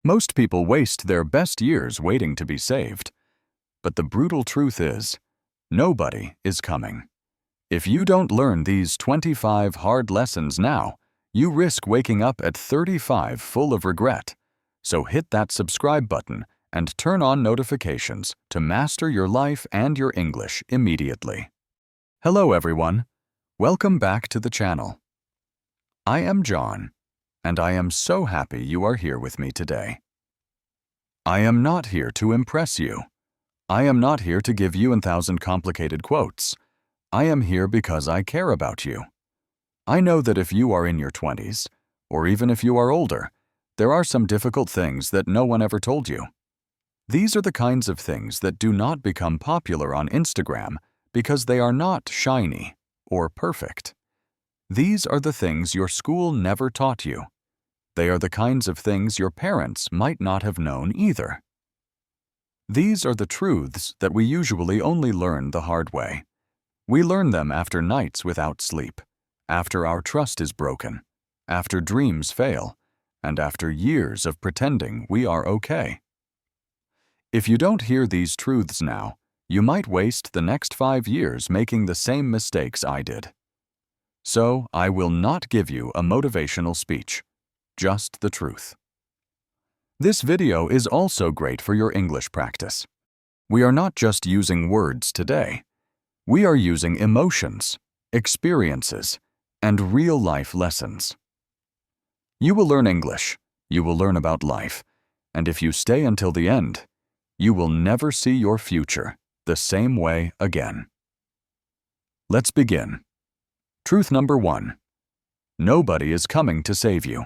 Most people waste their best years waiting to be saved. But the brutal truth is, nobody is coming. If you don't learn these 25 hard lessons now, you risk waking up at 35 full of regret. So hit that subscribe button and turn on notifications to master your life and your English immediately. Hello everyone. Welcome back to the channel. I am John, and I am so happy you are here with me today. I am not here to impress you. I am not here to give you 1,000 complicated quotes. I am here because I care about you. I know that if you are in your 20s, or even if you are older, there are some difficult things that no one ever told you. These are the kinds of things that do not become popular on Instagram because they are not shiny or perfect. These are the things your school never taught you. They are the kinds of things your parents might not have known either. These are the truths that we usually only learn the hard way. We learn them after nights without sleep, after our trust is broken, after dreams fail, and after years of pretending we are okay. If you don't hear these truths now, you might waste the next 5 years making the same mistakes I did. So, I will not give you a motivational speech, just the truth. This video is also great for your English practice. We are not just using words today. We are using emotions, experiences, and real-life lessons. You will learn English, you will learn about life, and if you stay until the end, you will never see your future the same way again. Let's begin. Truth number 1. Nobody is coming to save you.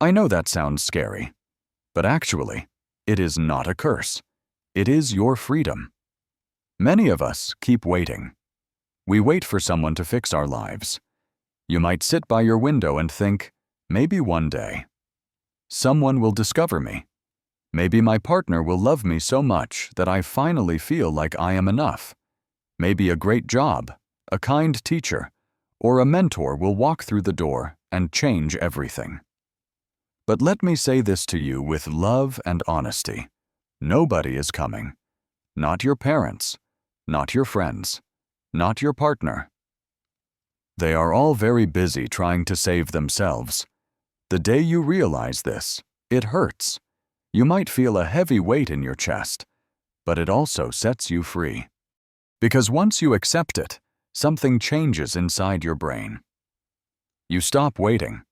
I know that sounds scary, but actually, it is not a curse. It is your freedom. Many of us keep waiting. We wait for someone to fix our lives. You might sit by your window and think, maybe one day. Someone will discover me. Maybe my partner will love me so much that I finally feel like I am enough. Maybe a great job, a kind teacher, or a mentor will walk through the door and change everything. But let me say this to you with love and honesty. Nobody is coming. Not your parents, not your friends, not your partner. They are all very busy trying to save themselves. The day you realize this, it hurts. You might feel a heavy weight in your chest, but it also sets you free. Because once you accept it, something changes inside your brain. You stop waiting.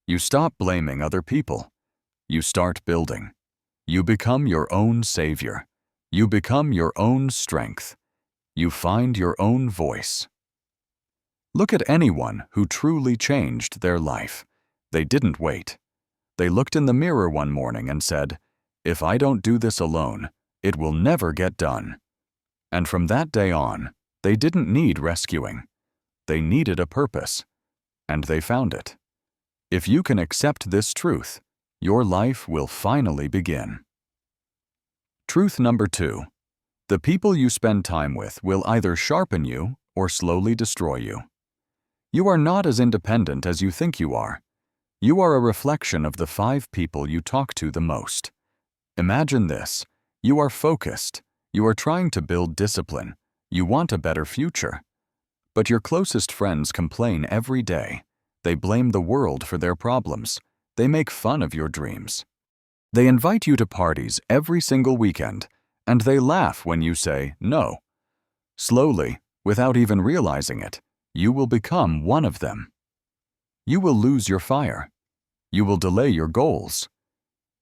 You stop blaming other people. You start building. You become your own savior. You become your own strength. You find your own voice. Look at anyone who truly changed their life. They didn't wait. They looked in the mirror one morning and said, "If I don't do this alone, it will never get done." And from that day on, they didn't need rescuing. They needed a purpose, and they found it. If you can accept this truth, your life will finally begin. Truth number 2. The people you spend time with will either sharpen you or slowly destroy you. You are not as independent as you think you are. You are a reflection of the 5 people you talk to the most. Imagine this. You are focused. You are trying to build discipline. You want a better future. But your closest friends complain every day. They blame the world for their problems. They make fun of your dreams. They invite you to parties every single weekend, and they laugh when you say no. Slowly, without even realizing it, you will become one of them. You will lose your fire. You will delay your goals.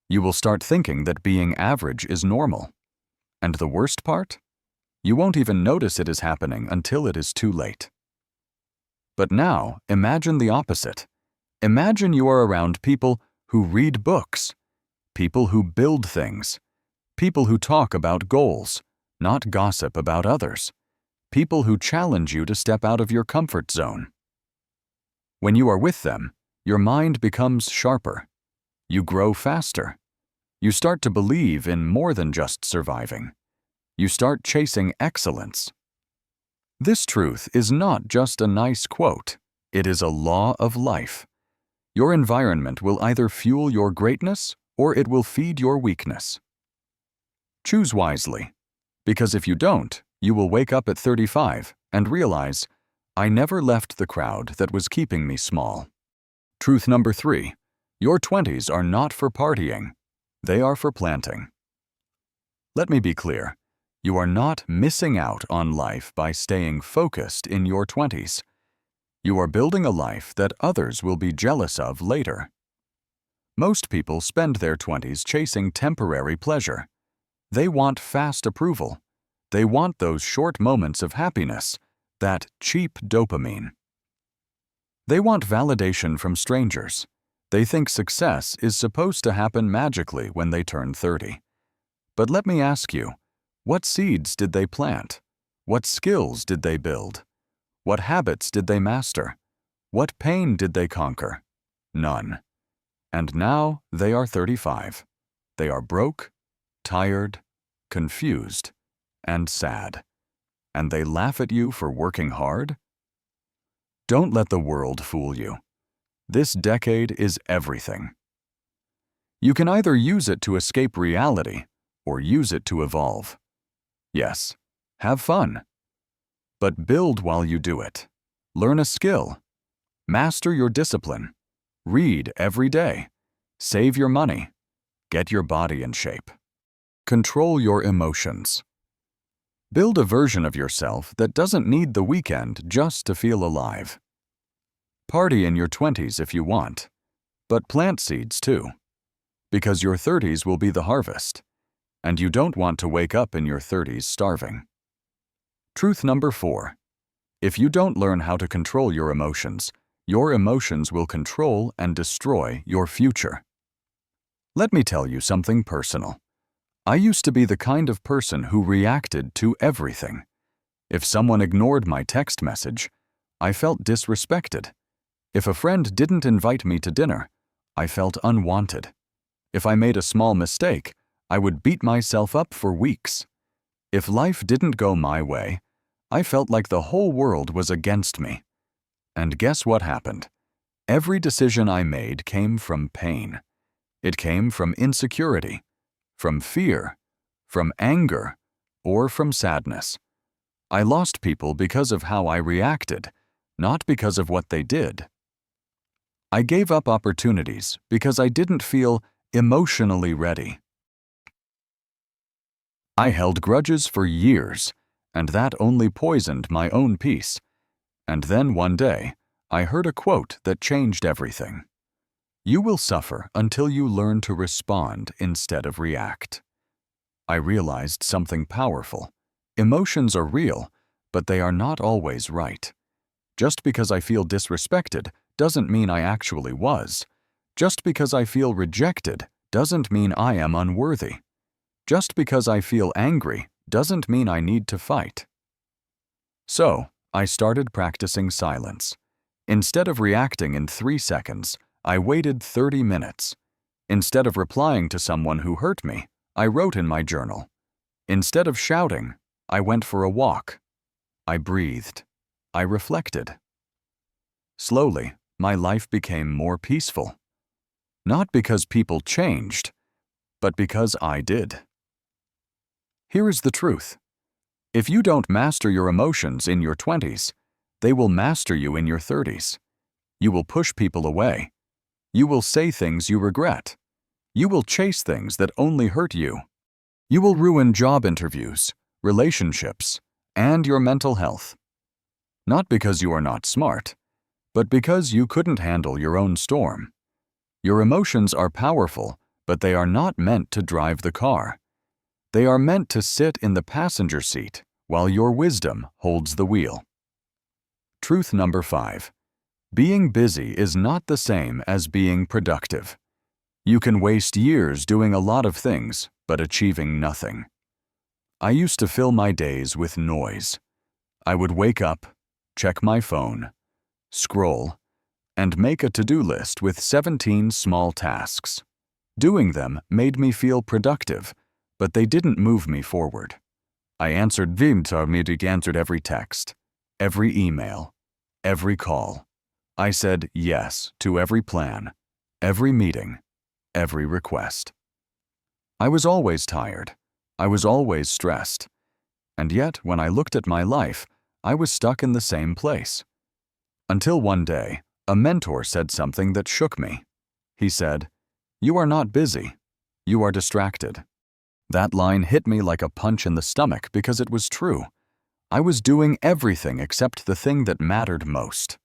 You will start thinking that being average is normal. And the worst part? You won't even notice it is happening until it is too late. But now, imagine the opposite. Imagine you are around people who read books, people who build things, people who talk about goals, not gossip about others, people who challenge you to step out of your comfort zone. When you are with them, your mind becomes sharper. You grow faster. You start to believe in more than just surviving. You start chasing excellence. This truth is not just a nice quote. It is a law of life. Your environment will either fuel your greatness or it will feed your weakness. Choose wisely, because if you don't, you will wake up at 35 and realize, I never left the crowd that was keeping me small. Truth number 3, your 20s are not for partying. They are for planting. Let me be clear. You are not missing out on life by staying focused in your 20s. You are building a life that others will be jealous of later. Most people spend their 20s chasing temporary pleasure. They want fast approval. They want those short moments of happiness, that cheap dopamine. They want validation from strangers. They think success is supposed to happen magically when they turn 30. But let me ask you, what seeds did they plant? What skills did they build? What habits did they master? What pain did they conquer? None. And now they are 35. They are broke, tired, confused, and sad. And they laugh at you for working hard? Don't let the world fool you. This decade is everything. You can either use it to escape reality or use it to evolve. Yes, have fun. But build while you do it. Learn a skill. Master your discipline. Read every day. Save your money. Get your body in shape. Control your emotions. Build a version of yourself that doesn't need the weekend just to feel alive. Party in your 20s if you want, but plant seeds too, because your 30s will be the harvest, and you don't want to wake up in your 30s starving. Truth number 4. If you don't learn how to control your emotions will control and destroy your future. Let me tell you something personal. I used to be the kind of person who reacted to everything. If someone ignored my text message, I felt disrespected. If a friend didn't invite me to dinner, I felt unwanted. If I made a small mistake, I would beat myself up for weeks. If life didn't go my way, I felt like the whole world was against me. And guess what happened? Every decision I made came from pain. It came from insecurity, from fear, from anger, or from sadness. I lost people because of how I reacted, not because of what they did. I gave up opportunities because I didn't feel emotionally ready. I held grudges for years, and that only poisoned my own peace. And then one day, I heard a quote that changed everything. You will suffer until you learn to respond instead of react. I realized something powerful. Emotions are real, but they are not always right. Just because I feel disrespected doesn't mean I actually was. Just because I feel rejected doesn't mean I am unworthy. Just because I feel angry doesn't mean I need to fight. So, I started practicing silence. Instead of reacting in 3 seconds, I waited 30 minutes. Instead of replying to someone who hurt me, I wrote in my journal. Instead of shouting, I went for a walk. I breathed. I reflected. Slowly, my life became more peaceful. Not because people changed, but because I did. Here is the truth. If you don't master your emotions in your 20s, they will master you in your 30s. You will push people away. You will say things you regret. You will chase things that only hurt you. You will ruin job interviews, relationships, and your mental health. Not because you are not smart, but because you couldn't handle your own storm. Your emotions are powerful, but they are not meant to drive the car. They are meant to sit in the passenger seat while your wisdom holds the wheel. Truth number 5. Being busy is not the same as being productive. You can waste years doing a lot of things, but achieving nothing. I used to fill my days with noise. I would wake up, check my phone, scroll, and make a to-do list with 17 small tasks. Doing them made me feel productive, but they didn't move me forward. I answered every text, every email, every call. I said yes to every plan, every meeting, every request. I was always tired. I was always stressed. And yet, when I looked at my life, I was stuck in the same place. Until one day, a mentor said something that shook me. He said, "You are not busy. You are distracted." That line hit me like a punch in the stomach because it was true. I was doing everything except the thing that mattered most.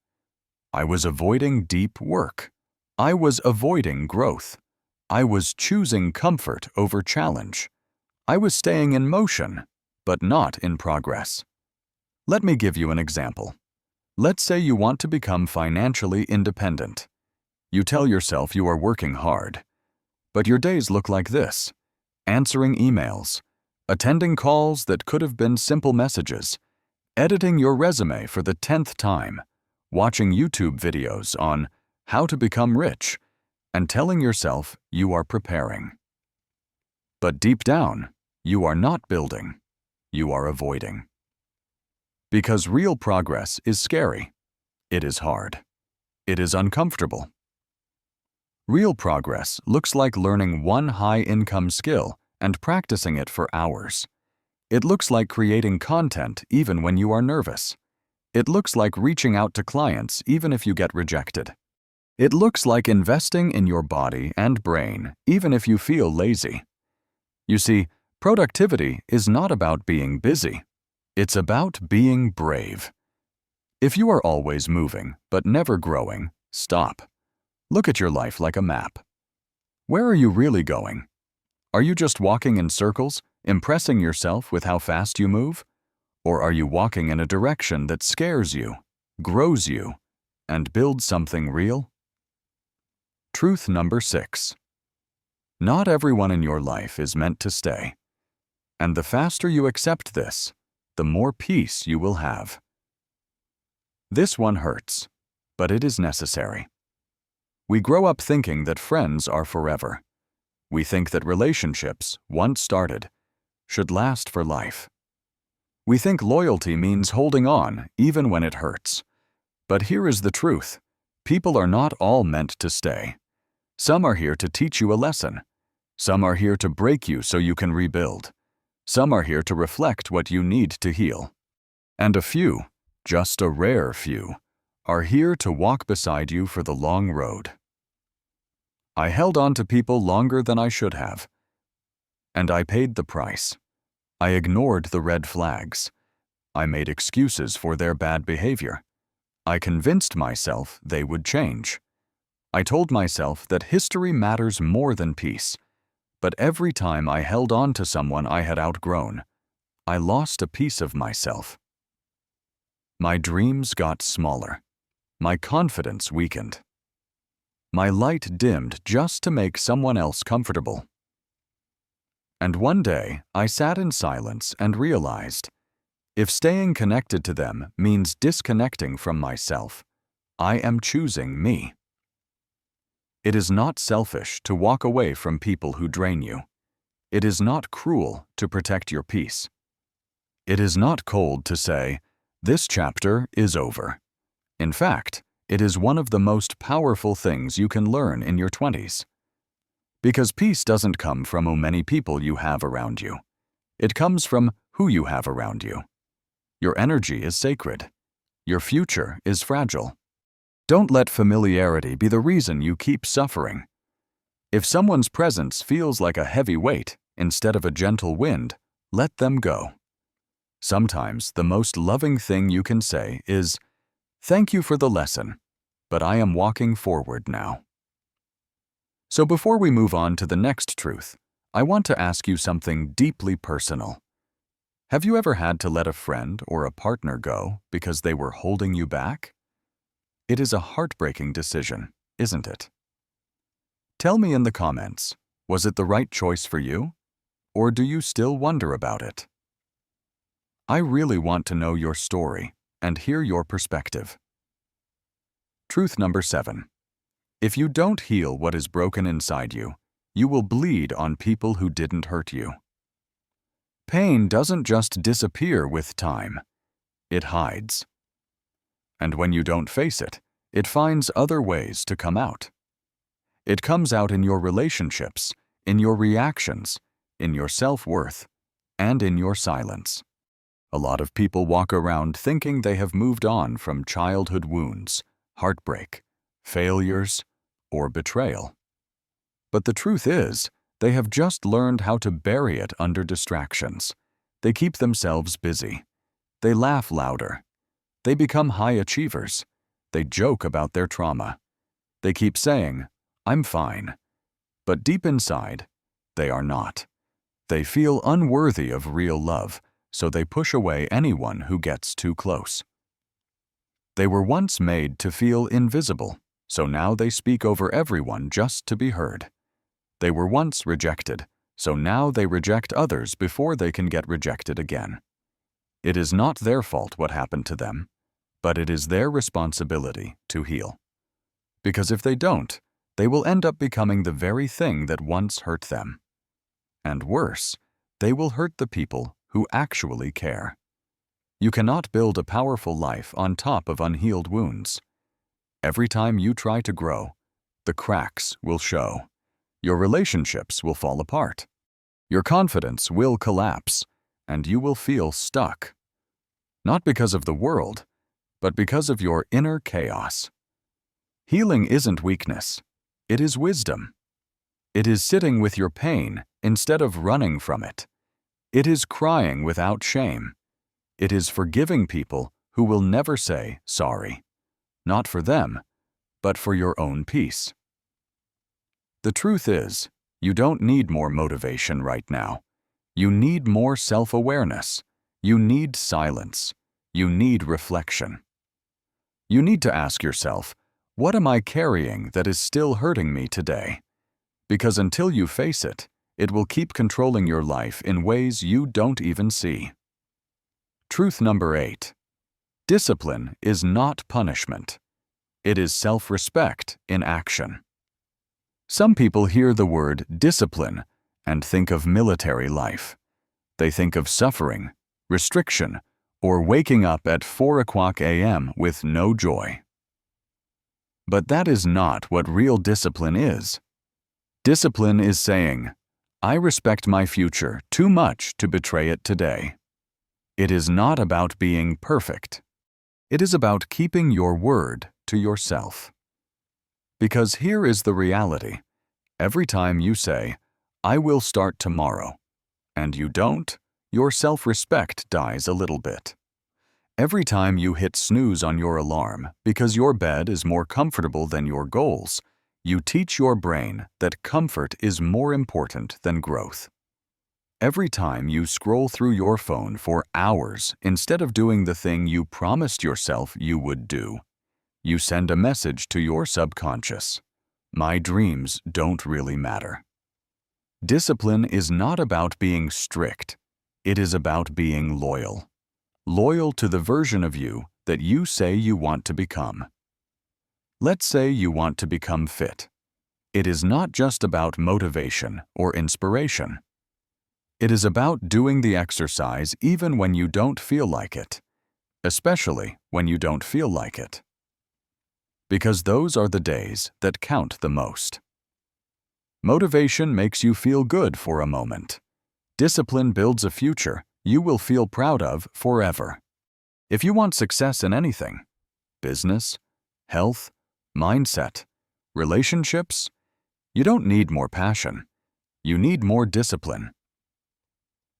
I was avoiding deep work. I was avoiding growth. I was choosing comfort over challenge. I was staying in motion, but not in progress. Let me give you an example. Let's say you want to become financially independent. You tell yourself you are working hard, but your days look like this: answering emails, attending calls that could have been simple messages, editing your resume for the 10th time, watching YouTube videos on how to become rich, and telling yourself you are preparing. But deep down, you are not building, you are avoiding. Because real progress is scary. It is hard. It is uncomfortable. Real progress looks like learning one high-income skill and practicing it for hours. It looks like creating content even when you are nervous. It looks like reaching out to clients even if you get rejected. It looks like investing in your body and brain even if you feel lazy. You see, productivity is not about being busy. It's about being brave. If you are always moving but never growing, stop. Look at your life like a map. Where are you really going? Are you just walking in circles, impressing yourself with how fast you move? Or are you walking in a direction that scares you, grows you, and builds something real? Truth number 6. Not everyone in your life is meant to stay. And the faster you accept this, the more peace you will have. This one hurts, but it is necessary. We grow up thinking that friends are forever. We think that relationships, once started, should last for life. We think loyalty means holding on even when it hurts. But here is the truth. People are not all meant to stay. Some are here to teach you a lesson. Some are here to break you so you can rebuild. Some are here to reflect what you need to heal. And a few, just a rare few, are here to walk beside you for the long road. I held on to people longer than I should have. And I paid the price. I ignored the red flags. I made excuses for their bad behavior. I convinced myself they would change. I told myself that history matters more than peace. But every time I held on to someone I had outgrown, I lost a piece of myself. My dreams got smaller. My confidence weakened. My light dimmed just to make someone else comfortable. And one day, I sat in silence and realized, if staying connected to them means disconnecting from myself, I am choosing me. It is not selfish to walk away from people who drain you. It is not cruel to protect your peace. It is not cold to say, this chapter is over. In fact, it is one of the most powerful things you can learn in your 20s. Because peace doesn't come from how many people you have around you. It comes from who you have around you. Your energy is sacred. Your future is fragile. Don't let familiarity be the reason you keep suffering. If someone's presence feels like a heavy weight instead of a gentle wind, let them go. Sometimes the most loving thing you can say is, "Thank you for the lesson, but I am walking forward now." So before we move on to the next truth, I want to ask you something deeply personal. Have you ever had to let a friend or a partner go because they were holding you back? It is a heartbreaking decision, isn't it? Tell me in the comments, was it the right choice for you? Or do you still wonder about it? I really want to know your story and hear your perspective. Truth number 7. If you don't heal what is broken inside you, you will bleed on people who didn't hurt you. Pain doesn't just disappear with time. It hides. And when you don't face it, it finds other ways to come out. It comes out in your relationships, in your reactions, in your self-worth, and in your silence. A lot of people walk around thinking they have moved on from childhood wounds, heartbreak, failures, or betrayal. But the truth is, they have just learned how to bury it under distractions. They keep themselves busy. They laugh louder. They become high achievers. They joke about their trauma. They keep saying, "I'm fine." But deep inside, they are not. They feel unworthy of real love, so they push away anyone who gets too close. They were once made to feel invisible, so now they speak over everyone just to be heard. They were once rejected, so now they reject others before they can get rejected again. It is not their fault what happened to them, but it is their responsibility to heal. Because if they don't, they will end up becoming the very thing that once hurt them. And worse, they will hurt the people who actually care. You cannot build a powerful life on top of unhealed wounds. Every time you try to grow, the cracks will show. Your relationships will fall apart. Your confidence will collapse, and you will feel stuck. Not because of the world, but because of your inner chaos. Healing isn't weakness. It is wisdom. It is sitting with your pain instead of running from it. It is crying without shame. It is forgiving people who will never say sorry. Not for them, but for your own peace. The truth is, you don't need more motivation right now. You need more self-awareness. You need silence. You need reflection. You need to ask yourself, what am I carrying that is still hurting me today? Because until you face it, it will keep controlling your life in ways you don't even see. Truth number 8. Discipline is not punishment. It is self-respect in action. Some people hear the word discipline and think of military life. They think of suffering, restriction, or waking up at 4 a.m. with no joy. But that is not what real discipline is. Discipline is saying, I respect my future too much to betray it today. It is not about being perfect. It is about keeping your word to yourself. Because here is the reality. Every time you say, I will start tomorrow, and you don't, your self-respect dies a little bit. Every time you hit snooze on your alarm because your bed is more comfortable than your goals, you teach your brain that comfort is more important than growth. Every time you scroll through your phone for hours instead of doing the thing you promised yourself you would do, you send a message to your subconscious. My dreams don't really matter. Discipline is not about being strict. It is about being loyal. Loyal to the version of you that you say you want to become. Let's say you want to become fit. It is not just about motivation or inspiration. It is about doing the exercise even when you don't feel like it, especially when you don't feel like it. Because those are the days that count the most. Motivation makes you feel good for a moment. Discipline builds a future you will feel proud of forever. If you want success in anything, business, health, mindset, relationships, you don't need more passion. You need more discipline.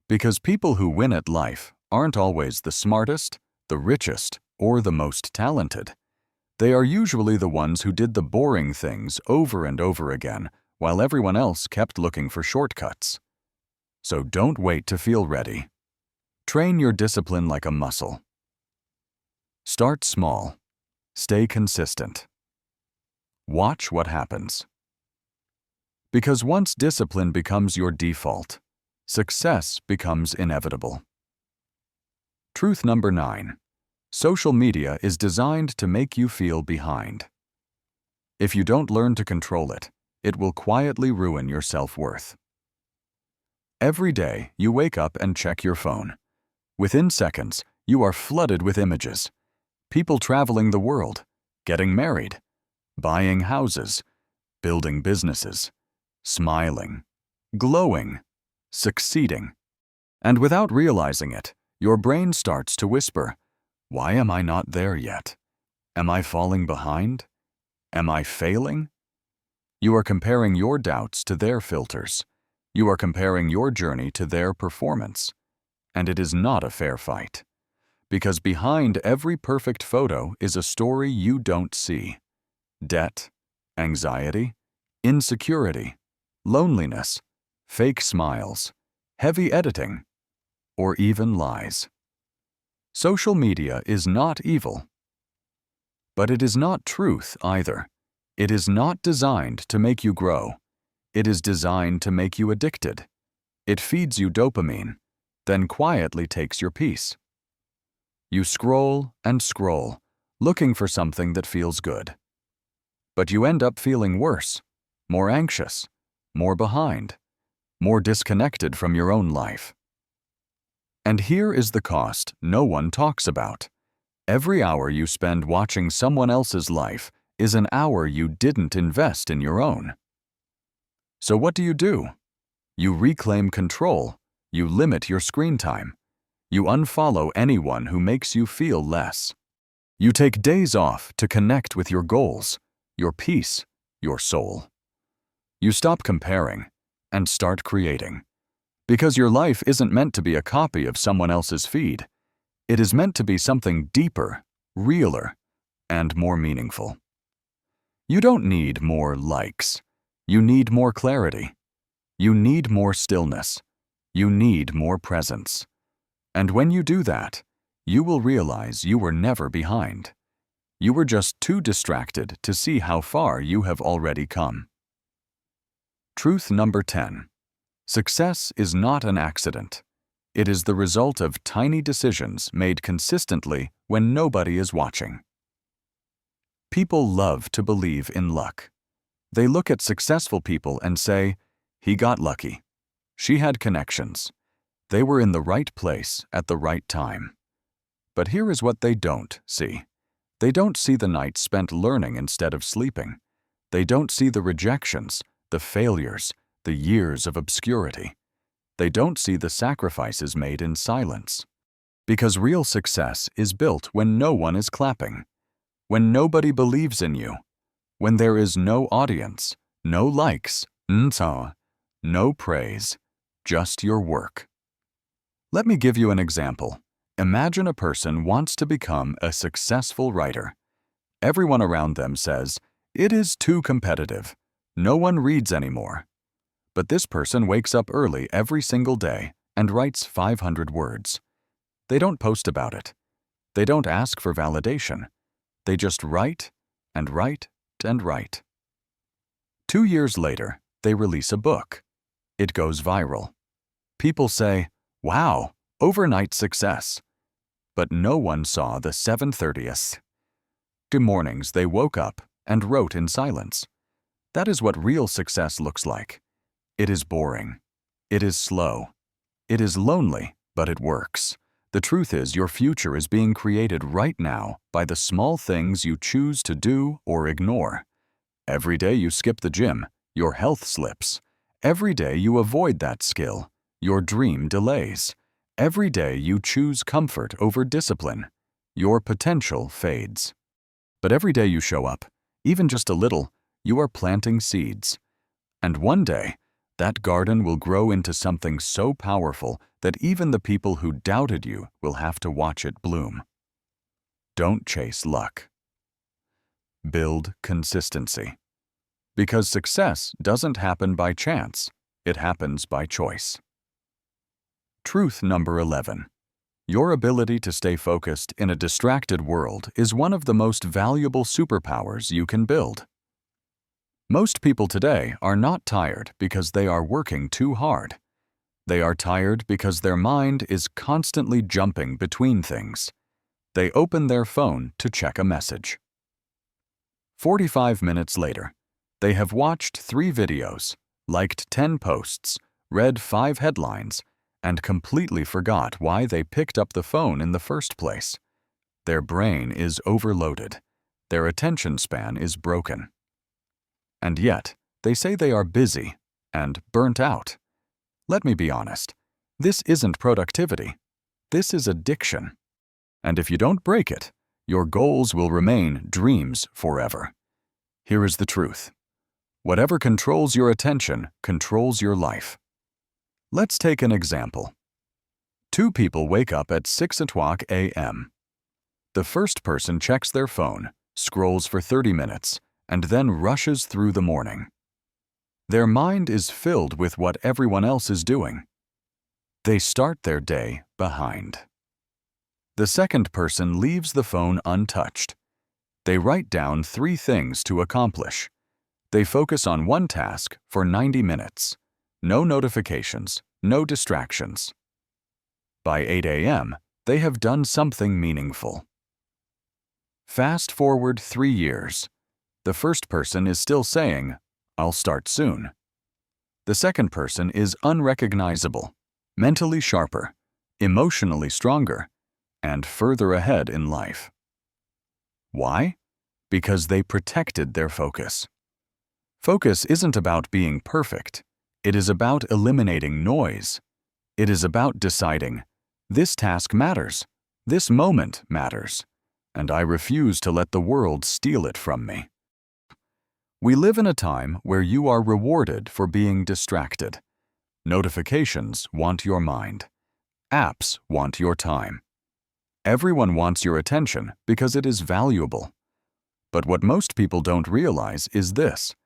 Because people who win at life aren't always the smartest, the richest, or the most talented. They are usually the ones who did the boring things over and over again while everyone else kept looking for shortcuts. So don't wait to feel ready. Train your discipline like a muscle. Start small. Stay consistent. Watch what happens. Because once discipline becomes your default, success becomes inevitable. Truth number 9. Social media is designed to make you feel behind. If you don't learn to control it, it will quietly ruin your self-worth. Every day, you wake up and check your phone. Within seconds, you are flooded with images. People traveling the world, getting married, buying houses, building businesses, smiling, glowing, succeeding. And without realizing it, your brain starts to whisper, "Why am I not there yet? Am I falling behind? Am I failing?" You are comparing your doubts to their filters. You are comparing your journey to their performance. And it is not a fair fight. Because behind every perfect photo is a story you don't see. Debt, anxiety, insecurity, loneliness, fake smiles, heavy editing, or even lies. Social media is not evil. But it is not truth either. It is not designed to make you grow. It is designed to make you addicted. It feeds you dopamine, then quietly takes your peace. You scroll and scroll, looking for something that feels good. But you end up feeling worse, more anxious, more behind, more disconnected from your own life. And here is the cost no one talks about. Every hour you spend watching someone else's life is an hour you didn't invest in your own. So what do? You reclaim control. You limit your screen time. You unfollow anyone who makes you feel less. You take days off to connect with your goals, your peace, your soul. You stop comparing and start creating. Because your life isn't meant to be a copy of someone else's feed. It is meant to be something deeper, realer, and more meaningful. You don't need more likes. You need more clarity. You need more stillness. You need more presence. And when you do that, you will realize you were never behind. You were just too distracted to see how far you have already come. Truth number 10. Success is not an accident. It is the result of tiny decisions made consistently when nobody is watching. People love to believe in luck. They look at successful people and say, "He got lucky. She had connections. They were in the right place at the right time." But here is what they don't see. They don't see the nights spent learning instead of sleeping. They don't see the rejections, the failures, the years of obscurity. They don't see the sacrifices made in silence. Because real success is built when no one is clapping, when nobody believes in you, when there is no audience, no likes, no praise, just your work. Let me give you an example. Imagine a person wants to become a successful writer. Everyone around them says, "It is too competitive. No one reads anymore." But this person wakes up early every single day and writes 500 words. They don't post about it. They don't ask for validation. They just write and write and write. 2 years later, they release a book. It goes viral. People say, "Wow, overnight success." But no one saw the 7:30th. Mornings they woke up and wrote in silence. That is what real success looks like. It is boring. It is slow. It is lonely, but it works. The truth is, your future is being created right now by the small things you choose to do or ignore. Every day you skip the gym, your health slips. Every day you avoid that skill, your dream delays. Every day you choose comfort over discipline, your potential fades. But every day you show up, even just a little, you are planting seeds. And one day, that garden will grow into something so powerful that even the people who doubted you will have to watch it bloom. Don't chase luck. Build consistency. Because success doesn't happen by chance, it happens by choice. Truth number 11. Your ability to stay focused in a distracted world is one of the most valuable superpowers you can build. Most people today are not tired because they are working too hard. They are tired because their mind is constantly jumping between things. They open their phone to check a message. 45 minutes later, they have watched 3 videos, liked 10 posts, read 5 headlines, and completely forgot why they picked up the phone in the first place. Their brain is overloaded. Their attention span is broken. And yet, they say they are busy and burnt out. Let me be honest. This isn't productivity. This is addiction. And if you don't break it, your goals will remain dreams forever. Here is the truth. Whatever controls your attention controls your life. Let's take an example. Two people wake up at 6 o'clock a.m. The first person checks their phone, scrolls for 30 minutes, and then rushes through the morning. Their mind is filled with what everyone else is doing. They start their day behind. The second person leaves the phone untouched. They write down 3 things to accomplish. They focus on one task for 90 minutes. No notifications, no distractions. By 8 a.m., they have done something meaningful. Fast forward 3 years. The first person is still saying, "I'll start soon." The second person is unrecognizable, mentally sharper, emotionally stronger, and further ahead in life. Why? Because they protected their focus. Focus isn't about being perfect. It is about eliminating noise. It is about deciding, this task matters, this moment matters, and I refuse to let the world steal it from me. We live in a time where you are rewarded for being distracted. Notifications want your mind. Apps want your time. Everyone wants your attention because it is valuable. But what most people don't realize is this.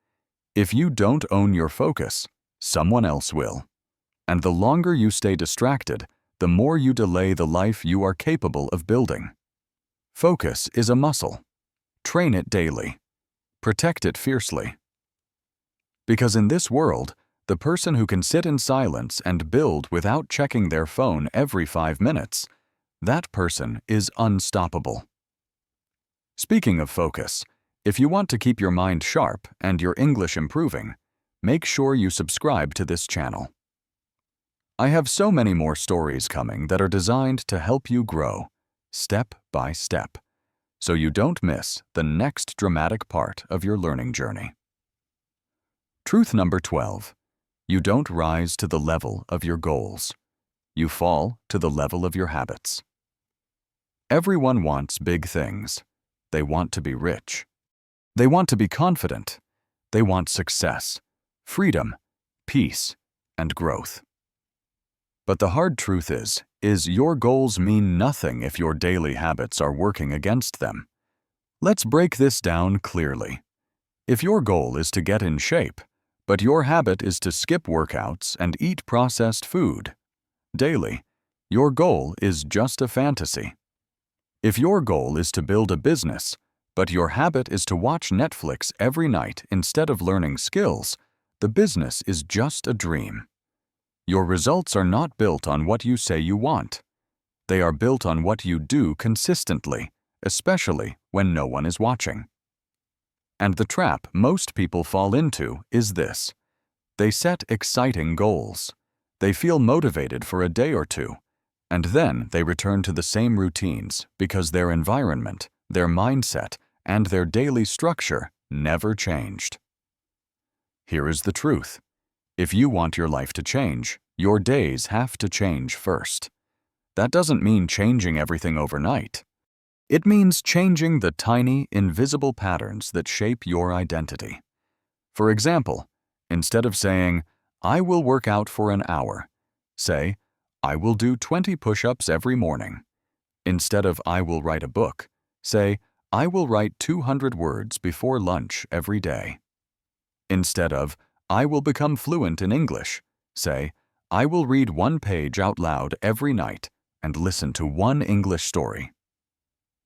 If you don't own your focus, someone else will. And the longer you stay distracted, the more you delay the life you are capable of building. Focus is a muscle. Train it daily. Protect it fiercely. Because in this world, the person who can sit in silence and build without checking their phone every 5 minutes, that person is unstoppable. Speaking of focus, if you want to keep your mind sharp and your English improving, make sure you subscribe to this channel. I have so many more stories coming that are designed to help you grow, step by step, so you don't miss the next dramatic part of your learning journey. Truth number 12. You don't rise to the level of your goals. You fall to the level of your habits. Everyone wants big things. They want to be rich. They want to be confident. They want success, freedom, peace, and growth. But the hard truth is your goals mean nothing if your daily habits are working against them. Let's break this down clearly. If your goal is to get in shape, but your habit is to skip workouts and eat processed food daily, your goal is just a fantasy. If your goal is to build a business, but your habit is to watch Netflix every night instead of learning skills, the business is just a dream. Your results are not built on what you say you want. They are built on what you do consistently, especially when no one is watching. And the trap most people fall into is this. They set exciting goals. They feel motivated for a day or two, and then they return to the same routines because their environment, their mindset, and their daily structure never changed. Here is the truth. If you want your life to change, your days have to change first. That doesn't mean changing everything overnight. It means changing the tiny, invisible patterns that shape your identity. For example, instead of saying, "I will work out for an hour," say, "I will do 20 push-ups every morning." Instead of "I will write a book," say, "I will write 200 words before lunch every day." Instead of "I will become fluent in English," say, "I will read 1 page out loud every night and listen to 1 English story."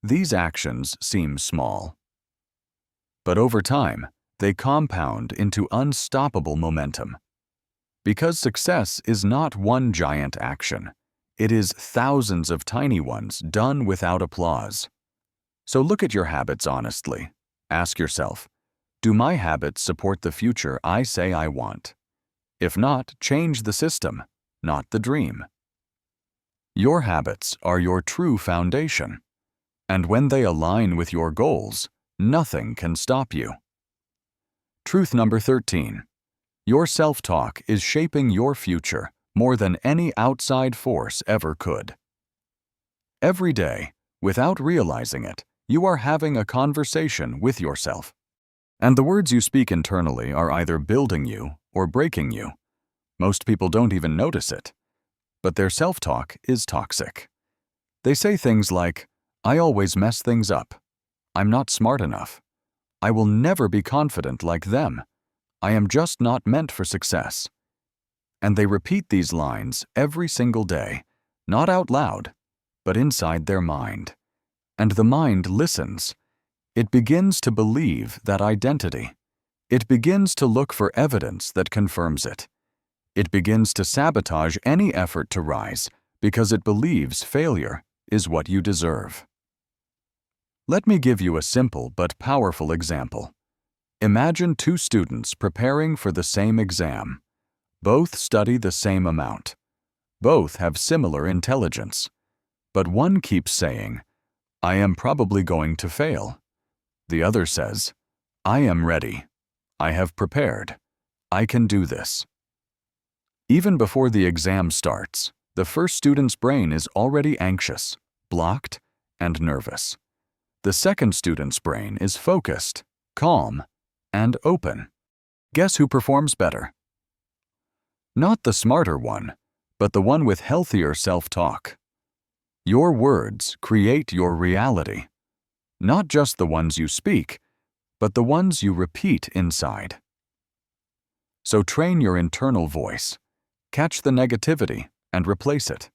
These actions seem small. But over time, they compound into unstoppable momentum. Because success is not one giant action. It is thousands of tiny ones done without applause. So look at your habits honestly. Ask yourself, do my habits support the future I say I want? If not, change the system, not the dream. Your habits are your true foundation. And when they align with your goals, nothing can stop you. Truth number 13. Your self-talk is shaping your future more than any outside force ever could. Every day, without realizing it, you are having a conversation with yourself. And the words you speak internally are either building you or breaking you. Most people don't even notice it. But their self-talk is toxic. They say things like, "I always mess things up. I'm not smart enough. I will never be confident like them. I am just not meant for success." And they repeat these lines every single day, not out loud, but inside their mind. And the mind listens. It begins to believe that identity. It begins to look for evidence that confirms it. It begins to sabotage any effort to rise because it believes failure is what you deserve. Let me give you a simple but powerful example. Imagine two students preparing for the same exam. Both study the same amount. Both have similar intelligence. But one keeps saying, "I am probably going to fail." The other says, "I am ready. I have prepared. I can do this." Even before the exam starts, the first student's brain is already anxious, blocked, and nervous. The second student's brain is focused, calm, and open. Guess who performs better? Not the smarter one, but the one with healthier self-talk. Your words create your reality. Not just the ones you speak, but the ones you repeat inside. So train your internal voice. Catch the negativity and replace it.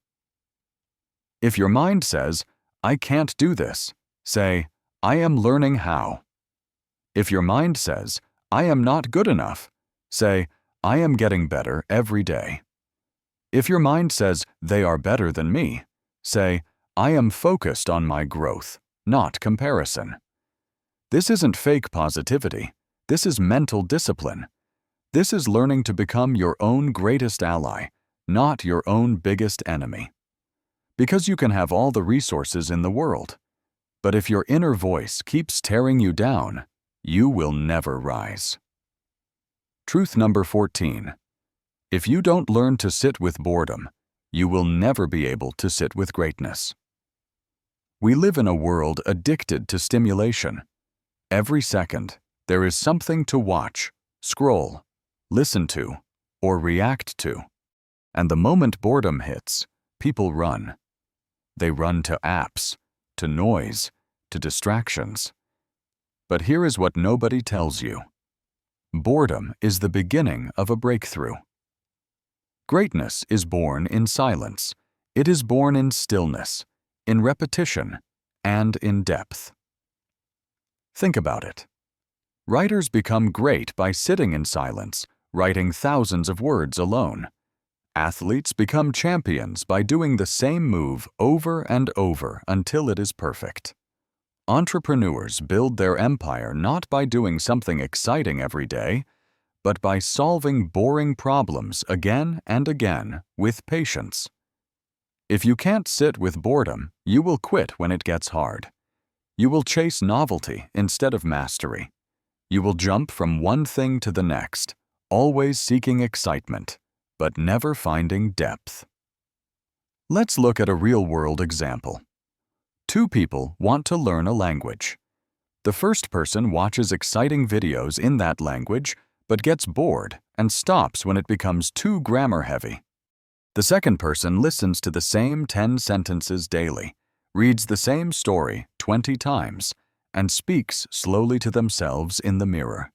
If your mind says, "I can't do this," say, "I am learning how." If your mind says, "I am not good enough," say, "I am getting better every day." If your mind says, "They are better than me," say, "I am focused on my growth, not comparison." This isn't fake positivity. This is mental discipline. This is learning to become your own greatest ally, not your own biggest enemy. Because you can have all the resources in the world. But if your inner voice keeps tearing you down, you will never rise. Truth number 14. If you don't learn to sit with boredom, you will never be able to sit with greatness. We live in a world addicted to stimulation. Every second, there is something to watch, scroll, listen to, or react to. And the moment boredom hits, people run. They run to apps, to noise, to distractions. But here is what nobody tells you. Boredom is the beginning of a breakthrough. Greatness is born in silence. It is born in stillness, in repetition, and in depth. Think about it. Writers become great by sitting in silence, writing thousands of words alone. Athletes become champions by doing the same move over and over until it is perfect. Entrepreneurs build their empire not by doing something exciting every day, but by solving boring problems again and again with patience. If you can't sit with boredom, you will quit when it gets hard. You will chase novelty instead of mastery. You will jump from one thing to the next, always seeking excitement, but never finding depth. Let's look at a real-world example. Two people want to learn a language. The first person watches exciting videos in that language, but gets bored and stops when it becomes too grammar-heavy. The second person listens to the same 10 sentences daily, reads the same story 20 times, and speaks slowly to themselves in the mirror.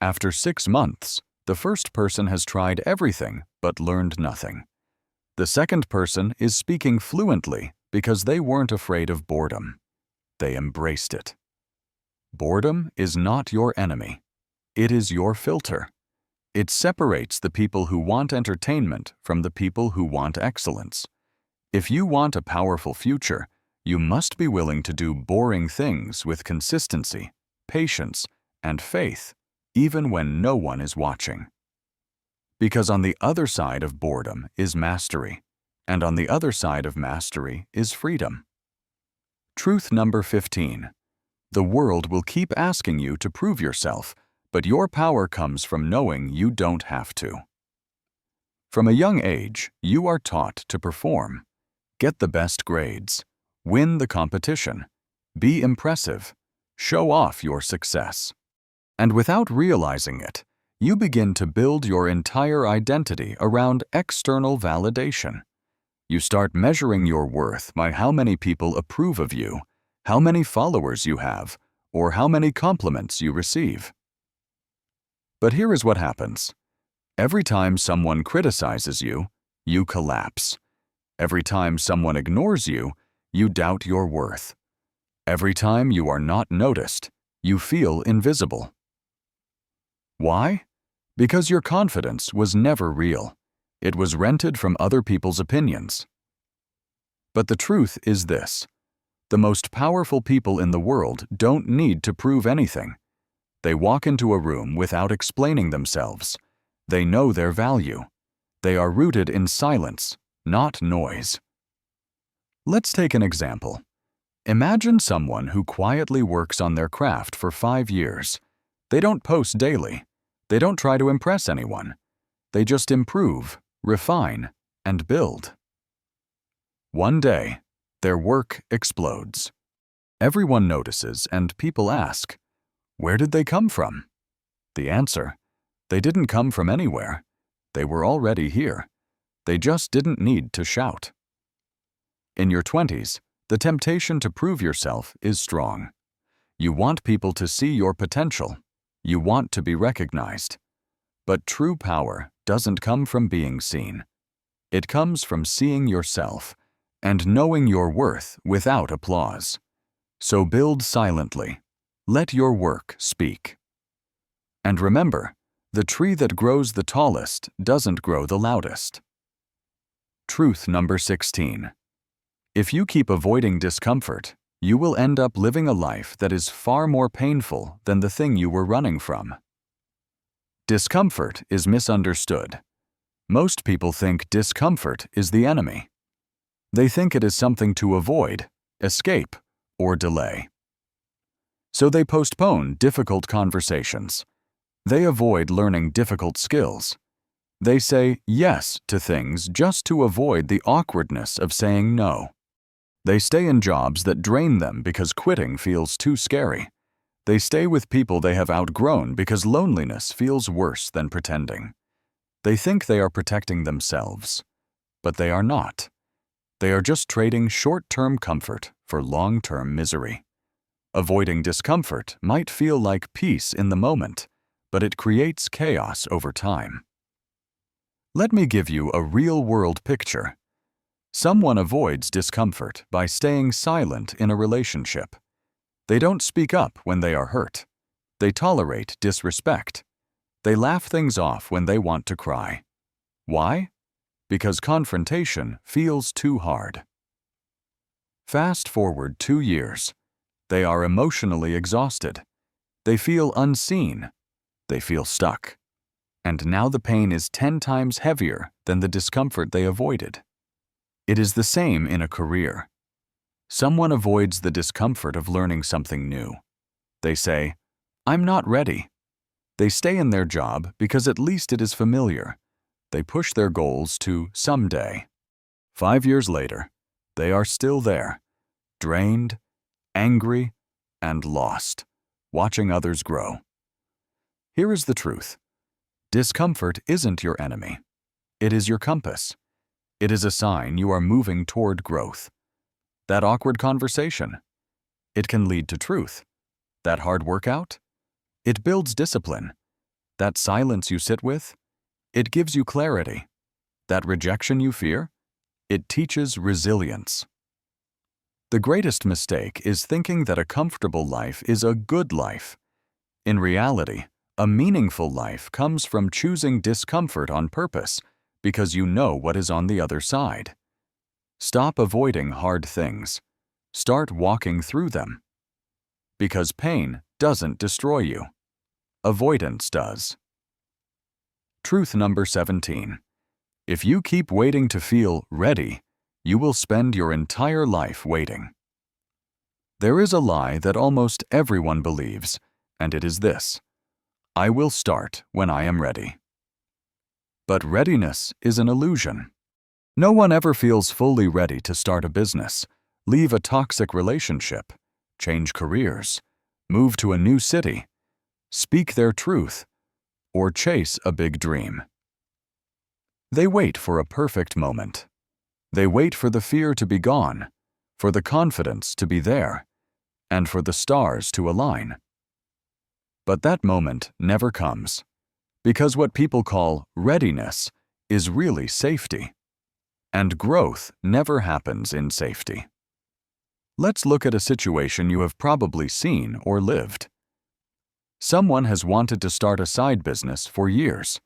After 6 months, the first person has tried everything but learned nothing. The second person is speaking fluently because they weren't afraid of boredom. They embraced it. Boredom is not your enemy. It is your filter. It separates the people who want entertainment from the people who want excellence. If you want a powerful future, you must be willing to do boring things with consistency, patience, and faith, even when no one is watching. Because on the other side of boredom is mastery, and on the other side of mastery is freedom. Truth number 15. The world will keep asking you to prove yourself, but your power comes from knowing you don't have to. From a young age, you are taught to perform, get the best grades, win the competition, be impressive, show off your success. And without realizing it, you begin to build your entire identity around external validation. You start measuring your worth by how many people approve of you, how many followers you have, or how many compliments you receive. But here is what happens. Every time someone criticizes you, you collapse. Every time someone ignores you, you doubt your worth. Every time you are not noticed, you feel invisible. Why? Because your confidence was never real. It was rented from other people's opinions. But the truth is this: the most powerful people in the world don't need to prove anything. They walk into a room without explaining themselves. They know their value. They are rooted in silence, not noise. Let's take an example. Imagine someone who quietly works on their craft for 5 years. They don't post daily. They don't try to impress anyone. They just improve, refine, and build. One day, their work explodes. Everyone notices, and people ask, where did they come from? The answer: they didn't come from anywhere. They were already here. They just didn't need to shout. In your 20s, the temptation to prove yourself is strong. You want people to see your potential. You want to be recognized. But true power doesn't come from being seen. It comes from seeing yourself and knowing your worth without applause. So build silently. Let your work speak. And remember, the tree that grows the tallest doesn't grow the loudest. Truth number 16. If you keep avoiding discomfort, you will end up living a life that is far more painful than the thing you were running from. Discomfort is misunderstood. Most people think discomfort is the enemy. They think it is something to avoid, escape, or delay. So they postpone difficult conversations. They avoid learning difficult skills. They say yes to things just to avoid the awkwardness of saying no. They stay in jobs that drain them because quitting feels too scary. They stay with people they have outgrown because loneliness feels worse than pretending. They think they are protecting themselves, but they are not. They are just trading short-term comfort for long-term misery. Avoiding discomfort might feel like peace in the moment, but it creates chaos over time. Let me give you a real-world picture. Someone avoids discomfort by staying silent in a relationship. They don't speak up when they are hurt. They tolerate disrespect. They laugh things off when they want to cry. Why? Because confrontation feels too hard. Fast forward 2 years. They are emotionally exhausted. They feel unseen. They feel stuck. And now the pain is 10 times heavier than the discomfort they avoided. It is the same in a career. Someone avoids the discomfort of learning something new. They say, "I'm not ready." They stay in their job because at least it is familiar. They push their goals to someday. 5 years later, they are still there, drained, angry, and lost, watching others grow. Here is the truth. Discomfort isn't your enemy. It is your compass. It is a sign you are moving toward growth. That awkward conversation, it can lead to truth. That hard workout, it builds discipline. That silence you sit with, it gives you clarity. That rejection you fear, it teaches resilience. The greatest mistake is thinking that a comfortable life is a good life. In reality, a meaningful life comes from choosing discomfort on purpose because you know what is on the other side. Stop avoiding hard things. Start walking through them. Because pain doesn't destroy you. Avoidance does. Truth number 17. If you keep waiting to feel ready, you will spend your entire life waiting. There is a lie that almost everyone believes, and it is this: I will start when I am ready. But readiness is an illusion. No one ever feels fully ready to start a business, leave a toxic relationship, change careers, move to a new city, speak their truth, or chase a big dream. They wait for a perfect moment. They wait for the fear to be gone, for the confidence to be there, and for the stars to align. But that moment never comes, because what people call readiness is really safety. And growth never happens in safety. Let's look at a situation you have probably seen or lived. Someone has wanted to start a side business for years.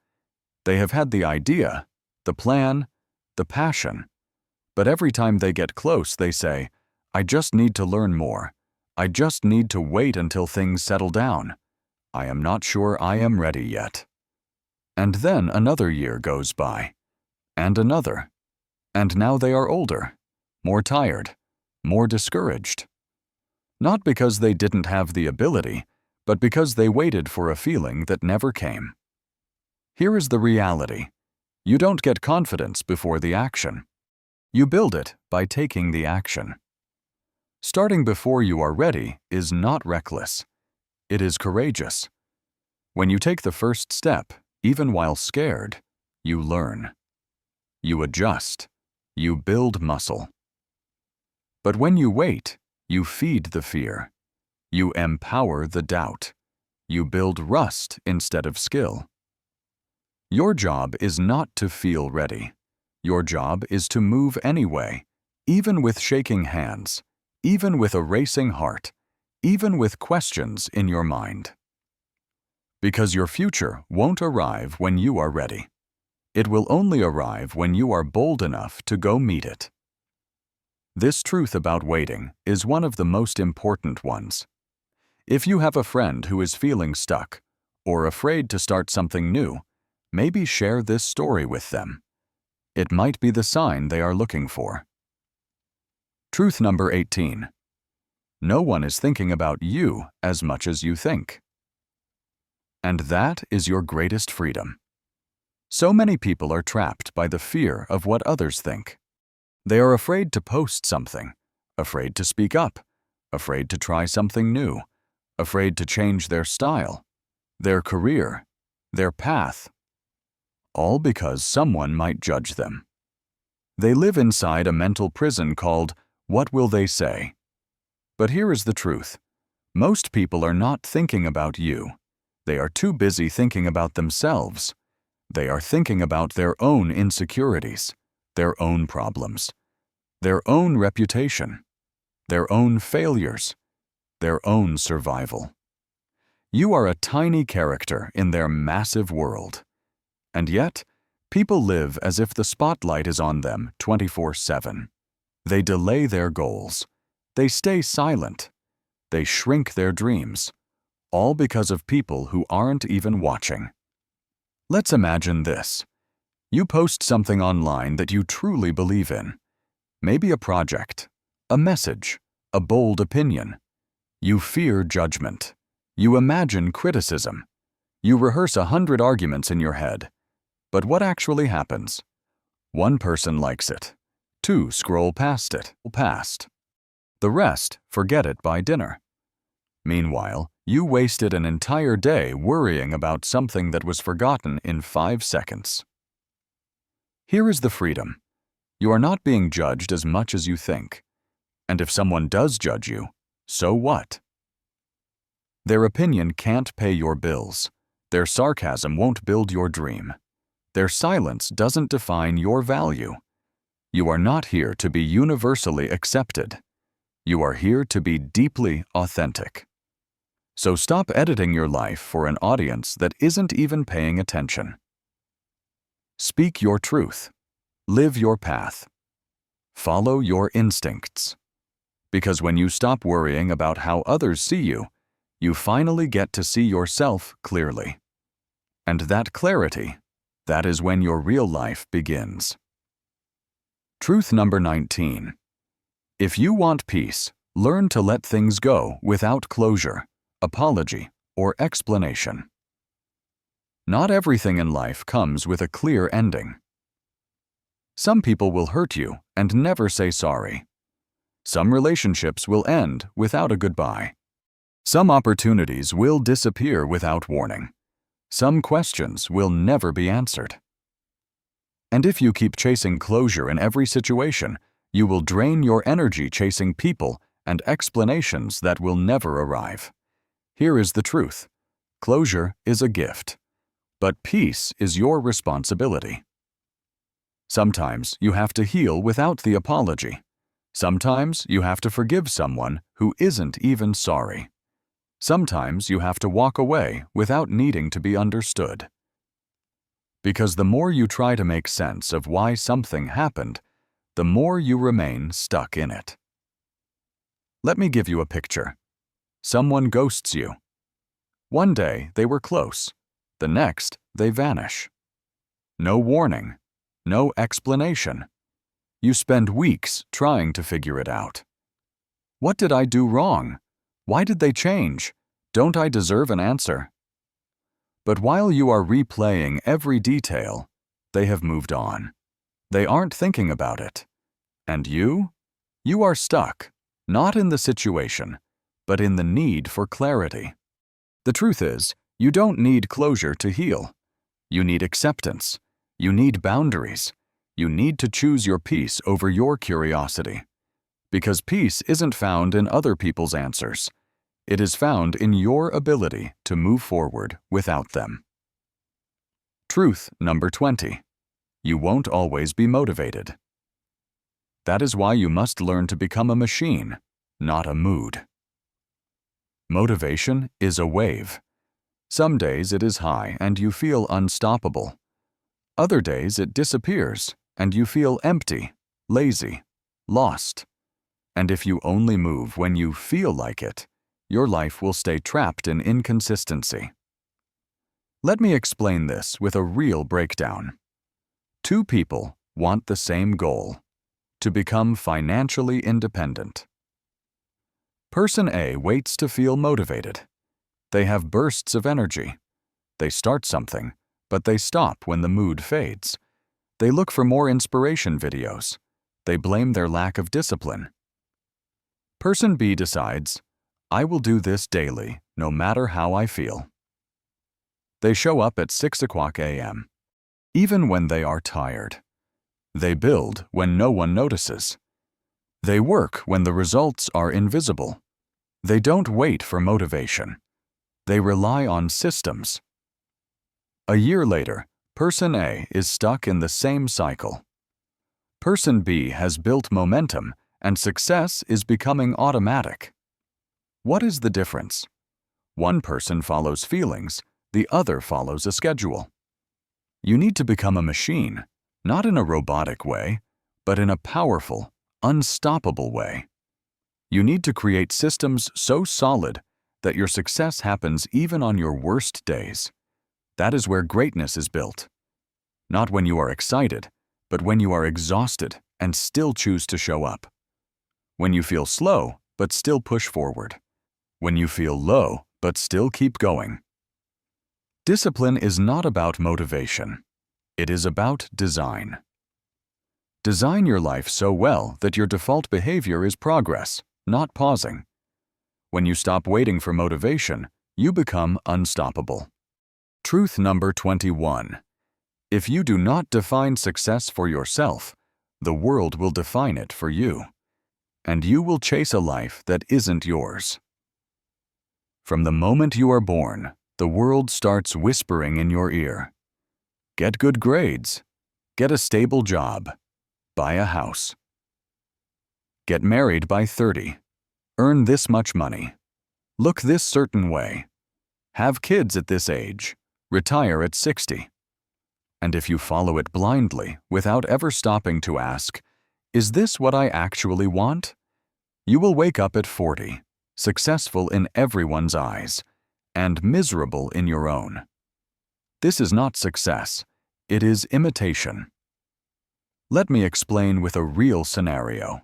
They have had the idea, the plan, the passion, but every time they get close, they say, "I just need to learn more. I just need to wait until things settle down. I am not sure I am ready yet." And then another year goes by, and another, and now they are older, more tired, more discouraged. Not because they didn't have the ability, but because they waited for a feeling that never came. Here is the reality. You don't get confidence before the action. You build it by taking the action. Starting before you are ready is not reckless. It is courageous. When you take the first step, even while scared, you learn. You adjust. You build muscle. But when you wait, you feed the fear. You empower the doubt. You build rust instead of skill. Your job is not to feel ready. Your job is to move anyway, even with shaking hands, even with a racing heart, even with questions in your mind. Because your future won't arrive when you are ready. It will only arrive when you are bold enough to go meet it. This truth about waiting is one of the most important ones. If you have a friend who is feeling stuck or afraid to start something new, maybe share this story with them. It might be the sign they are looking for. Truth number 18. No one is thinking about you as much as you think. And that is your greatest freedom. So many people are trapped by the fear of what others think. They are afraid to post something, afraid to speak up, afraid to try something new, afraid to change their style, their career, their path, all because someone might judge them. They live inside a mental prison called, "What will they say?" But here is the truth. Most people are not thinking about you. They are too busy thinking about themselves. They are thinking about their own insecurities, their own problems, their own reputation, their own failures, their own survival. You are a tiny character in their massive world. And yet, people live as if the spotlight is on them 24/7. They delay their goals. They stay silent. They shrink their dreams, all because of people who aren't even watching. Let's imagine this. You post something online that you truly believe in. Maybe a project, a message, a bold opinion. You fear judgment. You imagine criticism. You rehearse 100 arguments in your head. But what actually happens? One person likes it. 2 scroll past it. The rest forget it by dinner. Meanwhile, you wasted an entire day worrying about something that was forgotten in 5 seconds. Here is the freedom. You are not being judged as much as you think. And if someone does judge you, so what? Their opinion can't pay your bills. Their sarcasm won't build your dream. Their silence doesn't define your value. You are not here to be universally accepted. You are here to be deeply authentic. So stop editing your life for an audience that isn't even paying attention. Speak your truth. Live your path. Follow your instincts. Because when you stop worrying about how others see you, you finally get to see yourself clearly. And that clarity, that is when your real life begins. Truth number 19. If you want peace, learn to let things go without closure, apology, or explanation. Not everything in life comes with a clear ending. Some people will hurt you and never say sorry. Some relationships will end without a goodbye. Some opportunities will disappear without warning. Some questions will never be answered. And if you keep chasing closure in every situation, you will drain your energy chasing people and explanations that will never arrive. Here is the truth. Closure is a gift, but peace is your responsibility. Sometimes you have to heal without the apology. Sometimes you have to forgive someone who isn't even sorry. Sometimes you have to walk away without needing to be understood. Because the more you try to make sense of why something happened, the more you remain stuck in it. Let me give you a picture. Someone ghosts you. One day they were close. The next they vanish. No warning. No explanation. You spend weeks trying to figure it out. What did I do wrong? Why did they change? Don't I deserve an answer? But while you are replaying every detail, they have moved on. They aren't thinking about it. And you? You are stuck, not in the situation, but in the need for clarity. The truth is, you don't need closure to heal. You need acceptance. You need boundaries. You need to choose your peace over your curiosity. Because peace isn't found in other people's answers. It is found in your ability to move forward without them. Truth number 20. You won't always be motivated. That is why you must learn to become a machine, not a mood. Motivation is a wave. Some days it is high and you feel unstoppable. Other days it disappears and you feel empty, lazy, lost. And if you only move when you feel like it, your life will stay trapped in inconsistency. Let me explain this with a real breakdown. Two people want the same goal: to become financially independent. Person A waits to feel motivated. They have bursts of energy. They start something, but they stop when the mood fades. They look for more inspiration videos. They blame their lack of discipline. Person B decides, I will do this daily, no matter how I feel. They show up at 6 o'clock a.m., even when they are tired. They build when no one notices. They work when the results are invisible. They don't wait for motivation. They rely on systems. A year later, Person A is stuck in the same cycle. Person B has built momentum, and success is becoming automatic. What is the difference? One person follows feelings, the other follows a schedule. You need to become a machine, not in a robotic way, but in a powerful, unstoppable way. You need to create systems so solid that your success happens even on your worst days. That is where greatness is built. Not when you are excited, but when you are exhausted and still choose to show up. When you feel slow, but still push forward. When you feel low, but still keep going. Discipline is not about motivation. It is about design. Design your life so well that your default behavior is progress, not pausing. When you stop waiting for motivation, you become unstoppable. Truth number 21. If you do not define success for yourself, the world will define it for you, and you will chase a life that isn't yours. From the moment you are born, the world starts whispering in your ear. Get good grades. Get a stable job. Buy a house. Get married by 30. Earn this much money. Look this certain way. Have kids at this age. Retire at 60. And if you follow it blindly, without ever stopping to ask, is this what I actually want? You will wake up at 40, successful in everyone's eyes, and miserable in your own. This is not success, it is imitation. Let me explain with a real scenario.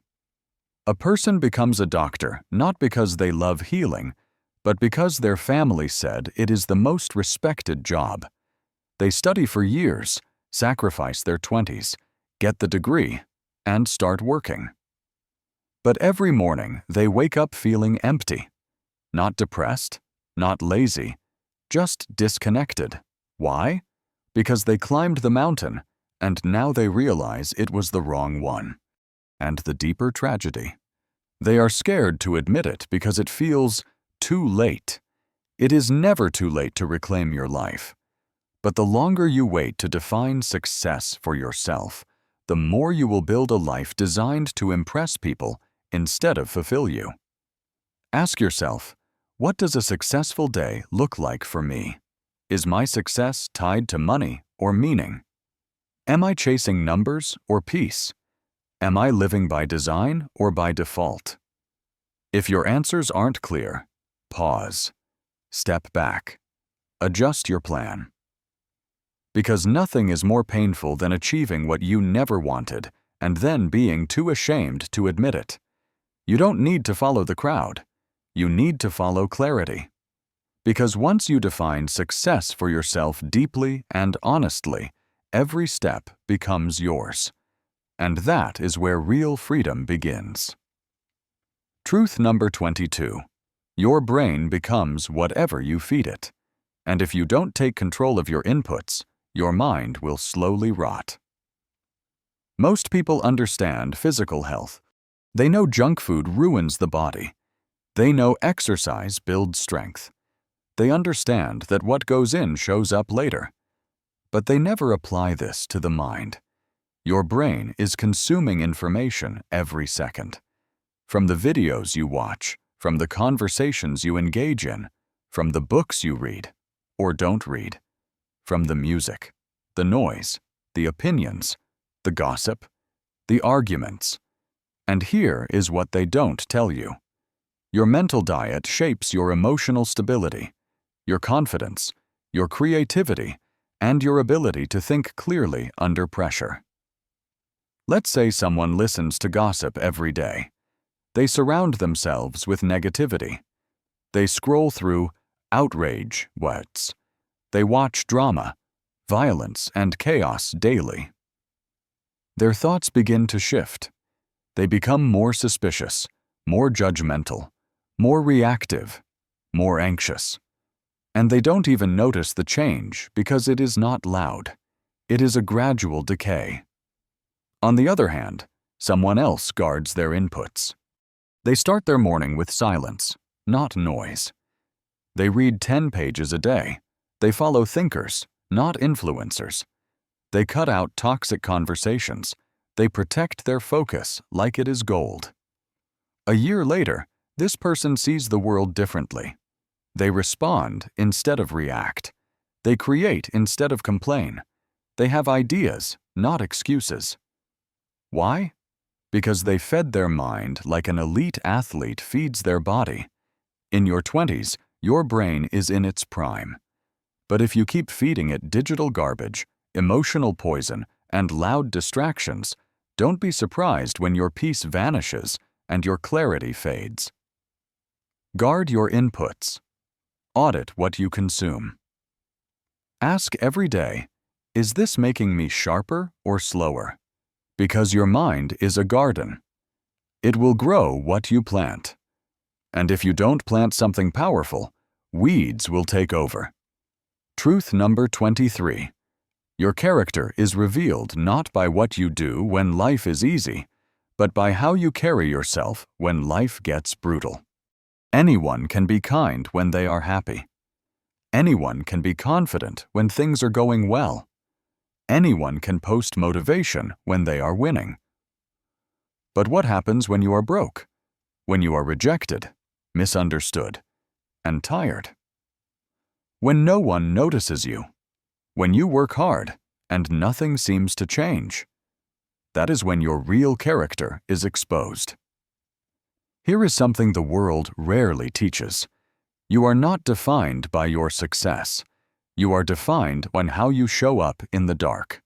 A person becomes a doctor not because they love healing, but because their family said it is the most respected job. They study for years, sacrifice their 20s, get the degree, and start working. But every morning they wake up feeling empty. Not depressed, not lazy, just disconnected. Why? Because they climbed the mountain, and now they realize it was the wrong one. And the deeper tragedy. They are scared to admit it because it feels too late. It is never too late to reclaim your life. But the longer you wait to define success for yourself, the more you will build a life designed to impress people instead of fulfill you. Ask yourself, what does a successful day look like for me? Is my success tied to money or meaning? Am I chasing numbers or peace? Am I living by design or by default? If your answers aren't clear, pause. Step back. Adjust your plan. Because nothing is more painful than achieving what you never wanted and then being too ashamed to admit it. You don't need to follow the crowd. You need to follow clarity. Because once you define success for yourself deeply and honestly, every step becomes yours. And that is where real freedom begins. Truth number 22. Your brain becomes whatever you feed it. And if you don't take control of your inputs, your mind will slowly rot. Most people understand physical health. They know junk food ruins the body. They know exercise builds strength. They understand that what goes in shows up later. But they never apply this to the mind. Your brain is consuming information every second. From the videos you watch, from the conversations you engage in, from the books you read or don't read, from the music, the noise, the opinions, the gossip, the arguments. And here is what they don't tell you. Your mental diet shapes your emotional stability, your confidence, your creativity, and your ability to think clearly under pressure. Let's say someone listens to gossip every day. They surround themselves with negativity. They scroll through outrage words. They watch drama, violence, and chaos daily. Their thoughts begin to shift. They become more suspicious, more judgmental, more reactive, more anxious. And they don't even notice the change because it is not loud. It is a gradual decay. On the other hand, someone else guards their inputs. They start their morning with silence, not noise. They read 10 pages a day. They follow thinkers, not influencers. They cut out toxic conversations. They protect their focus like it is gold. A year later, this person sees the world differently. They respond instead of react. They create instead of complain. They have ideas, not excuses. Why? Because they fed their mind like an elite athlete feeds their body. In your 20s, your brain is in its prime. But if you keep feeding it digital garbage, emotional poison, and loud distractions, don't be surprised when your peace vanishes and your clarity fades. Guard your inputs. Audit what you consume. Ask every day, is this making me sharper or slower? Because your mind is a garden. It will grow what you plant. And if you don't plant something powerful, weeds will take over. Truth number 23. Your character is revealed not by what you do when life is easy, but by how you carry yourself when life gets brutal. Anyone can be kind when they are happy. Anyone can be confident when things are going well. Anyone can post motivation when they are winning. But what happens when you are broke? When you are rejected, misunderstood, and tired? When no one notices you? When you work hard and nothing seems to change? That is when your real character is exposed. Here is something the world rarely teaches. You are not defined by your success. You are defined on how you show up in the dark.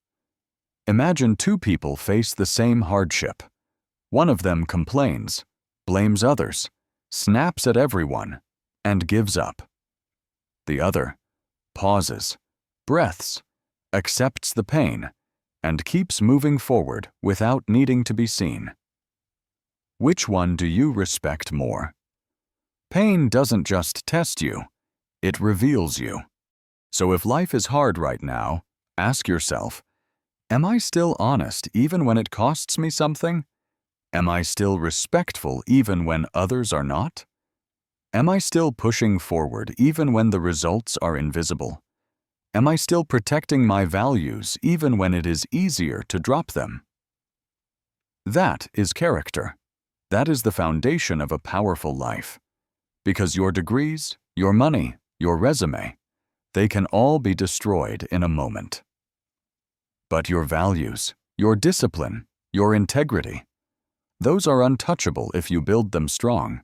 Imagine two people face the same hardship. One of them complains, blames others, snaps at everyone, and gives up. The other pauses, breaths, accepts the pain, and keeps moving forward without needing to be seen. Which one do you respect more? Pain doesn't just test you, it reveals you. So if life is hard right now, ask yourself, am I still honest even when it costs me something? Am I still respectful even when others are not? Am I still pushing forward even when the results are invisible? Am I still protecting my values even when it is easier to drop them? That is character. That is the foundation of a powerful life. Because your degrees, your money, your resume, they can all be destroyed in a moment. But your values, your discipline, your integrity, those are untouchable if you build them strong.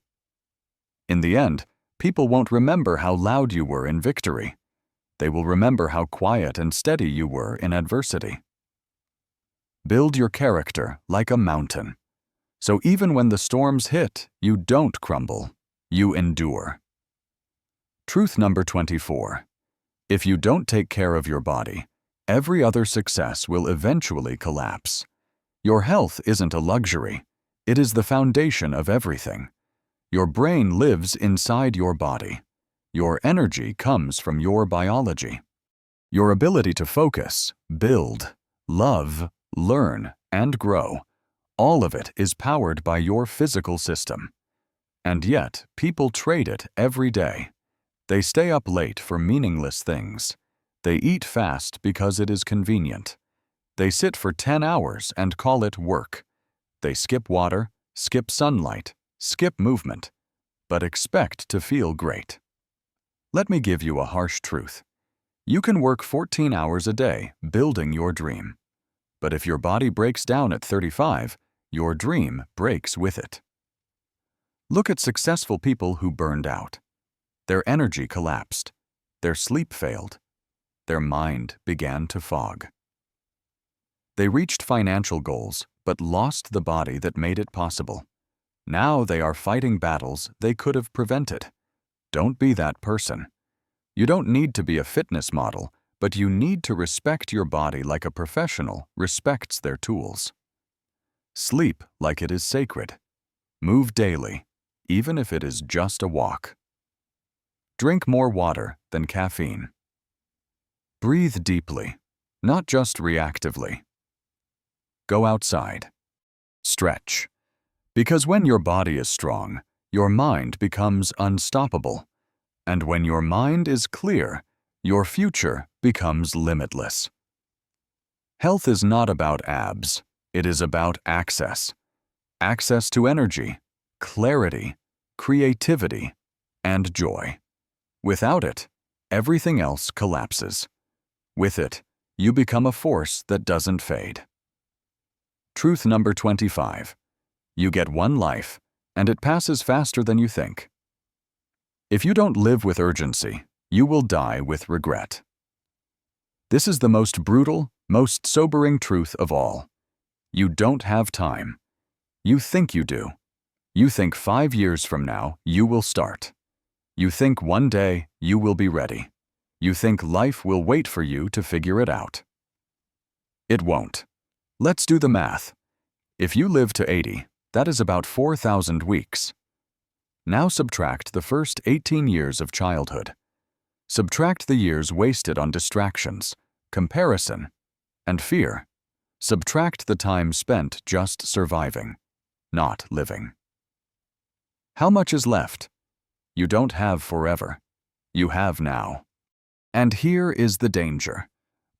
In the end, people won't remember how loud you were in victory. They will remember how quiet and steady you were in adversity. Build your character like a mountain. So even when the storms hit, you don't crumble, you endure. Truth number 24. If you don't take care of your body, every other success will eventually collapse. Your health isn't a luxury. It is the foundation of everything. Your brain lives inside your body. Your energy comes from your biology. Your ability to focus, build, love, learn, and grow, all of it is powered by your physical system. And yet, people trade it every day. They stay up late for meaningless things. They eat fast because it is convenient. They sit for 10 hours and call it work. They skip water, skip sunlight, skip movement, but expect to feel great. Let me give you a harsh truth. You can work 14 hours a day building your dream. But if your body breaks down at 35, your dream breaks with it. Look at successful people who burned out. Their energy collapsed. Their sleep failed. Their mind began to fog. They reached financial goals, but lost the body that made it possible. Now they are fighting battles they could have prevented. Don't be that person. You don't need to be a fitness model, but you need to respect your body like a professional respects their tools. Sleep like it is sacred. Move daily, even if it is just a walk. Drink more water than caffeine. Breathe deeply, not just reactively. Go outside. Stretch. Because when your body is strong, your mind becomes unstoppable. And when your mind is clear, your future becomes limitless. Health is not about abs. It is about access. Access to energy, clarity, creativity, and joy. Without it, everything else collapses. With it, you become a force that doesn't fade. Truth number 25. You get one life, and it passes faster than you think. If you don't live with urgency, you will die with regret. This is the most brutal, most sobering truth of all. You don't have time. You think you do. You think 5 years from now you will start. You think one day you will be ready. You think life will wait for you to figure it out. It won't. Let's do the math. If you live to 80, that is about 4,000 weeks. Now subtract the first 18 years of childhood. Subtract the years wasted on distractions, comparison, and fear. Subtract the time spent just surviving, not living. How much is left? You don't have forever. You have now. And here is the danger.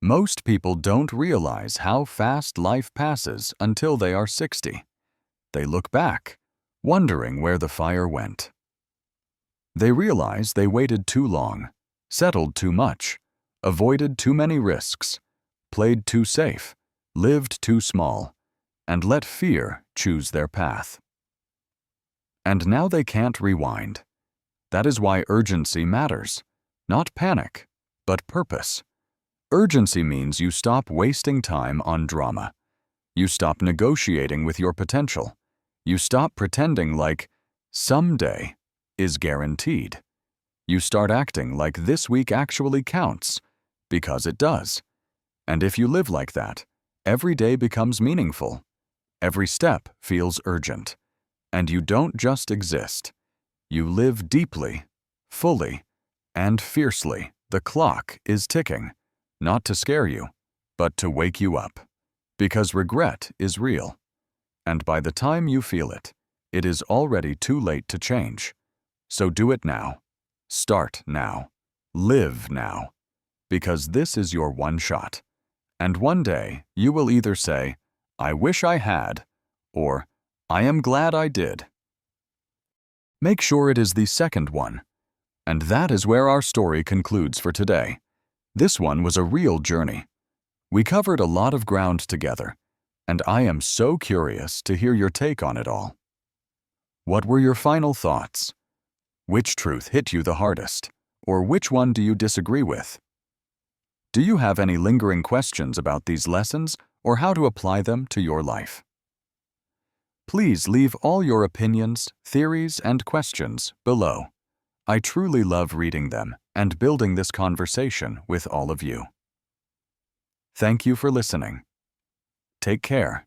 Most people don't realize how fast life passes until they are 60. They look back, wondering where the fire went. They realize they waited too long, settled too much, avoided too many risks, played too safe, lived too small, and let fear choose their path. And now they can't rewind. That is why urgency matters. Not panic, but purpose. Urgency means you stop wasting time on drama. You stop negotiating with your potential. You stop pretending like someday is guaranteed. You start acting like this week actually counts, because it does. And if you live like that, every day becomes meaningful. Every step feels urgent. And you don't just exist. You live deeply, fully, and fiercely. The clock is ticking, not to scare you, but to wake you up. Because regret is real. And by the time you feel it, it is already too late to change. So do it now. Start now. Live now. Because this is your one shot. And one day, you will either say, "I wish I had," or "I am glad I did." Make sure it is the second one. And that is where our story concludes for today. This one was a real journey. We covered a lot of ground together, and I am so curious to hear your take on it all. What were your final thoughts? Which truth hit you the hardest, or which one do you disagree with? Do you have any lingering questions about these lessons or how to apply them to your life? Please leave all your opinions, theories, and questions below. I truly love reading them and building this conversation with all of you. Thank you for listening. Take care.